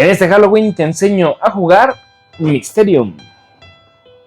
En este Halloween te enseño a jugar Mysterium.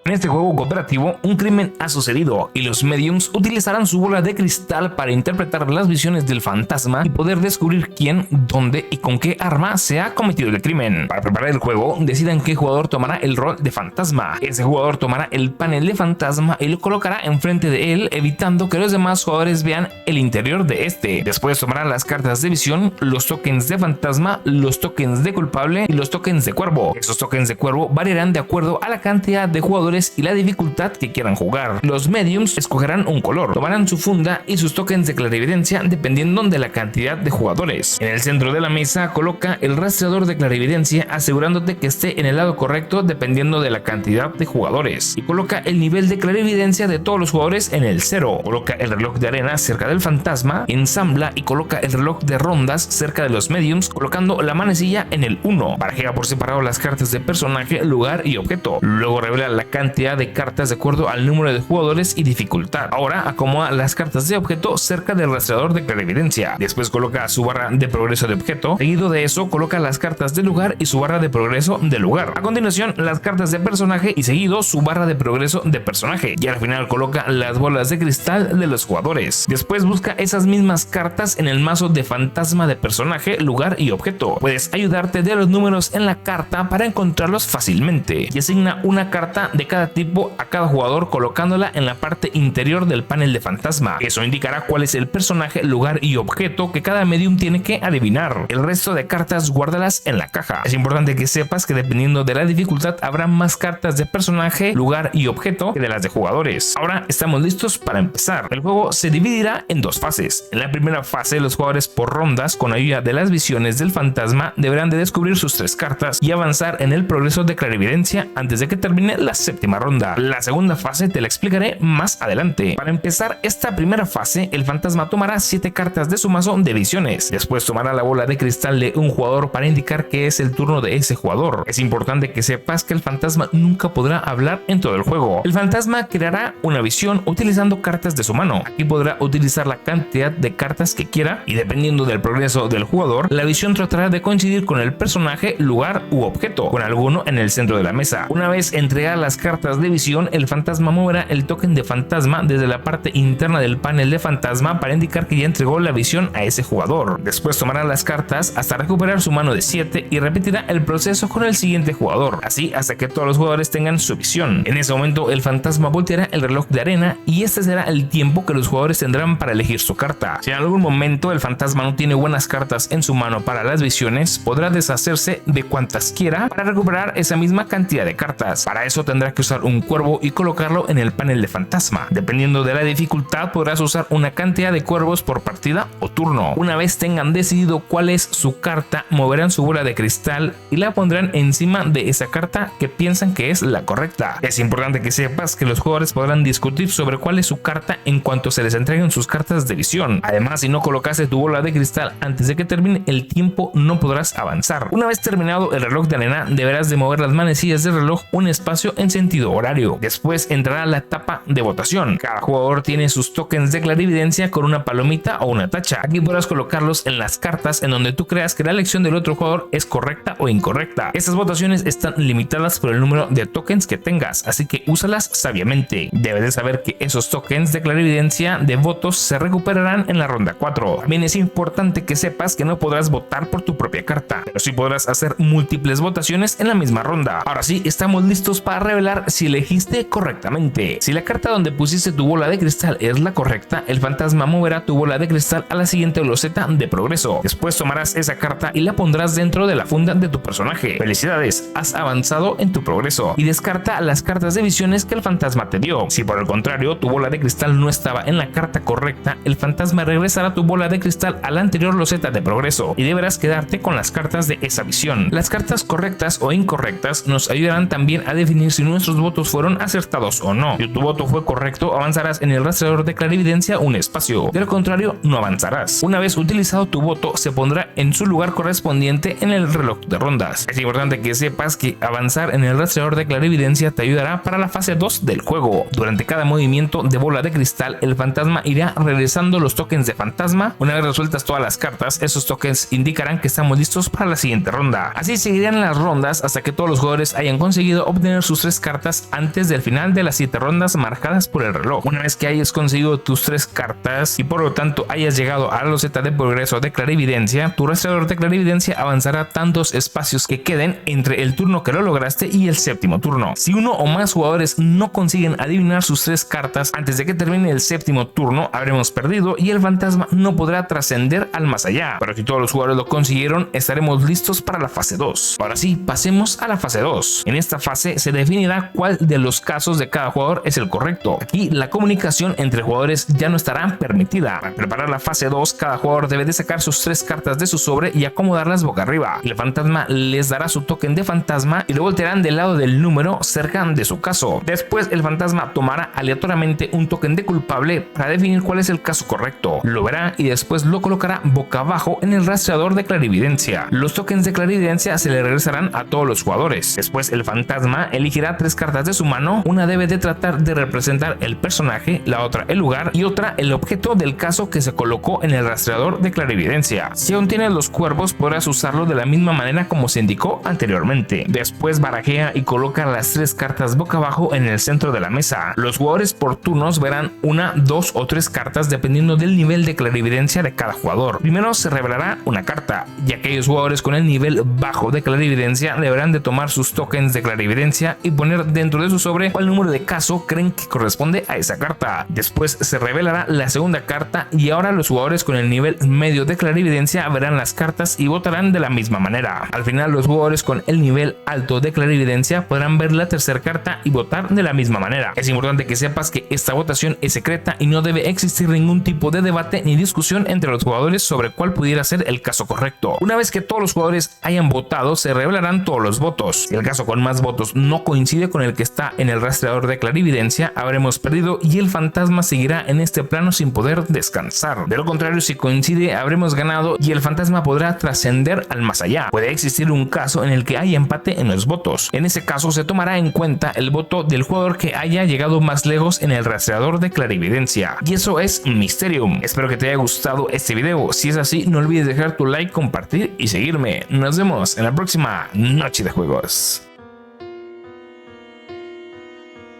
En este juego cooperativo, un crimen ha sucedido y los mediums utilizarán su bola de cristal para interpretar las visiones del fantasma y poder descubrir quién, dónde y con qué arma se ha cometido el crimen. Para preparar el juego, decidan qué jugador tomará el rol de fantasma. Ese jugador tomará el panel de fantasma y lo colocará enfrente de él, evitando que los demás jugadores vean el interior de este. Después tomará las cartas de visión, los tokens de fantasma, los tokens de culpable y los tokens de cuervo. Esos tokens de cuervo variarán de acuerdo a la cantidad de jugadores y la dificultad que quieran jugar. Los mediums escogerán un color, tomarán su funda y sus tokens de clarividencia dependiendo de la cantidad de jugadores. En el centro de la mesa coloca el rastreador de clarividencia, asegurándote que esté en el lado correcto dependiendo de la cantidad de jugadores, y coloca el nivel de clarividencia de todos los jugadores en el 0. Coloca el reloj de arena cerca del fantasma, ensambla y coloca el reloj de rondas cerca de los mediums, colocando la manecilla en el 1. Barajea por separado las cartas de personaje, lugar y objeto. Luego revela la cantidad de cartas de acuerdo al número de jugadores y dificultad. Ahora acomoda las cartas de objeto cerca del rastreador de clarividencia. Después coloca su barra de progreso de objeto. Seguido de eso coloca las cartas de lugar y su barra de progreso de lugar. A continuación las cartas de personaje y seguido su barra de progreso de personaje. Y al final coloca las bolas de cristal de los jugadores. Después busca esas mismas cartas en el mazo de fantasma de personaje, lugar y objeto. Puedes ayudarte de los números en la carta para encontrarlos fácilmente. Y asigna una carta de cada tipo a cada jugador colocándola en la parte interior del panel de fantasma. Eso indicará cuál es el personaje, lugar y objeto que cada medium tiene que adivinar. El resto de cartas guárdalas en la caja. Es importante que sepas que dependiendo de la dificultad habrá más cartas de personaje, lugar y objeto que de las de jugadores. Ahora estamos listos para empezar. El juego se dividirá en dos fases. En la primera fase, los jugadores por rondas con ayuda de las visiones del fantasma deberán de descubrir sus 3 cartas y avanzar en el progreso de clarividencia antes de que termine la séptima ronda. La segunda fase te la explicaré más adelante. Para empezar esta primera fase, el fantasma tomará 7 cartas de su mazo de visiones. Después tomará la bola de cristal de un jugador para indicar que es el turno de ese jugador. Es importante que sepas que el fantasma nunca podrá hablar en todo el juego. El fantasma creará una visión utilizando cartas de su mano. Aquí podrá utilizar la cantidad de cartas que quiera y dependiendo del progreso del jugador, la visión tratará de coincidir con el personaje, lugar u objeto, con alguno en el centro de la mesa. Una vez entregadas las cartas de visión, el fantasma moverá el token de fantasma desde la parte interna del panel de fantasma para indicar que ya entregó la visión a ese jugador. Después tomará las cartas hasta recuperar su mano de 7 y repetirá el proceso con el siguiente jugador, así hasta que todos los jugadores tengan su visión. En ese momento el fantasma volteará el reloj de arena y este será el tiempo que los jugadores tendrán para elegir su carta. Si en algún momento el fantasma no tiene buenas cartas en su mano para las visiones, podrá deshacerse de cuantas quiera para recuperar esa misma cantidad de cartas. Para eso tendrá que usar un cuervo y colocarlo en el panel de fantasma. Dependiendo de la dificultad podrás usar una cantidad de cuervos por partida o turno. Una vez tengan decidido cuál es su carta, moverán su bola de cristal y la pondrán encima de esa carta que piensan que es la correcta. Es importante que sepas que los jugadores podrán discutir sobre cuál es su carta en cuanto se les entreguen sus cartas de visión. Además, si no colocaste tu bola de cristal antes de que termine el tiempo, no podrás avanzar. Una vez terminado el reloj de arena, deberás de mover las manecillas del reloj un espacio en sentido horario. Después entrará la etapa de votación. Cada jugador tiene sus tokens de clarividencia con una palomita o una tacha. Aquí podrás colocarlos en las cartas en donde tú creas que la elección del otro jugador es correcta o incorrecta. Estas votaciones están limitadas por el número de tokens que tengas, así que úsalas sabiamente. Debes de saber que esos tokens de clarividencia de votos se recuperarán en la ronda 4. También es importante que sepas que no podrás votar por tu propia carta, pero sí podrás hacer múltiples votaciones en la misma ronda. Ahora sí, estamos listos para revelar si elegiste correctamente. Si la carta donde pusiste tu bola de cristal es la correcta, el fantasma moverá tu bola de cristal a la siguiente loseta de progreso. Después tomarás esa carta y la pondrás dentro de la funda de tu personaje. Felicidades, has avanzado en tu progreso. Y descarta las cartas de visiones que el fantasma te dio. Si por el contrario tu bola de cristal no estaba en la carta correcta, el fantasma regresará tu bola de cristal a la anterior loseta de progreso y deberás quedarte con las cartas de esa visión. Las cartas correctas o incorrectas nos ayudarán también a definir si nuestro nuestros votos fueron acertados o no. Si tu voto fue correcto, avanzarás en el rastreador de clarividencia un espacio. De lo contrario, no avanzarás. Una vez utilizado tu voto, se pondrá en su lugar correspondiente en el reloj de rondas. Es importante que sepas que avanzar en el rastreador de clarividencia te ayudará para la fase 2 del juego. Durante cada movimiento de bola de cristal, el fantasma irá regresando los tokens de fantasma. Una vez resueltas todas las cartas, esos tokens indicarán que estamos listos para la siguiente ronda. Así seguirán las rondas hasta que todos los jugadores hayan conseguido obtener sus 3 cartas antes del final de las 7 rondas marcadas por el reloj. Una vez que hayas conseguido tus 3 cartas y por lo tanto hayas llegado a la loseta de progreso de clarividencia, tu rastreador de clarividencia avanzará tantos espacios que queden entre el turno que lo lograste y el séptimo turno. Si uno o más jugadores no consiguen adivinar sus 3 cartas antes de que termine el séptimo turno, habremos perdido y el fantasma no podrá trascender al más allá. Pero si todos los jugadores lo consiguieron, estaremos listos para la fase 2. Ahora sí, pasemos a la fase 2. En esta fase se definirá cuál de los casos de cada jugador es el correcto. Aquí la comunicación entre jugadores ya no estará permitida. Para preparar la fase 2, cada jugador debe de sacar sus 3 cartas de su sobre y acomodarlas boca arriba. El fantasma les dará su token de fantasma y lo voltearán del lado del número cerca de su caso. Después el fantasma tomará aleatoriamente un token de culpable para definir cuál es el caso correcto. Lo verá y después lo colocará boca abajo en el rastreador de clarividencia. Los tokens de clarividencia se le regresarán a todos los jugadores. Después el fantasma elegirá 3 cartas de su mano. Una debe de tratar de representar el personaje, la otra el lugar y otra el objeto del caso que se colocó en el rastreador de clarividencia. Si aún tienes los cuervos, podrás usarlo de la misma manera como se indicó anteriormente. Después barajea y coloca las 3 cartas boca abajo en el centro de la mesa. Los jugadores por turnos verán 1, 2 o 3 cartas dependiendo del nivel de clarividencia de cada jugador. Primero se revelará una carta y aquellos jugadores con el nivel bajo de clarividencia deberán de tomar sus tokens de clarividencia y poner dentro de su sobre cuál número de caso creen que corresponde a esa carta. Después se revelará la segunda carta y ahora los jugadores con el nivel medio de clarividencia verán las cartas y votarán de la misma manera. Al final los jugadores con el nivel alto de clarividencia podrán ver la tercera carta y votar de la misma manera. Es importante que sepas que esta votación es secreta y no debe existir ningún tipo de debate ni discusión entre los jugadores sobre cuál pudiera ser el caso correcto. Una vez que todos los jugadores hayan votado, se revelarán todos los votos. Si el caso con más votos no coincide con el que está en el rastreador de clarividencia, habremos perdido y el fantasma seguirá en este plano sin poder descansar. De lo contrario, si coincide, habremos ganado y el fantasma podrá trascender al más allá. Puede existir un caso en el que haya empate en los votos. En ese caso se tomará en cuenta el voto del jugador que haya llegado más lejos en el rastreador de clarividencia. Y eso es Mysterium. Espero que te haya gustado este video. Si es así, no olvides dejar tu like, compartir y seguirme. Nos vemos en la próxima noche de juegos.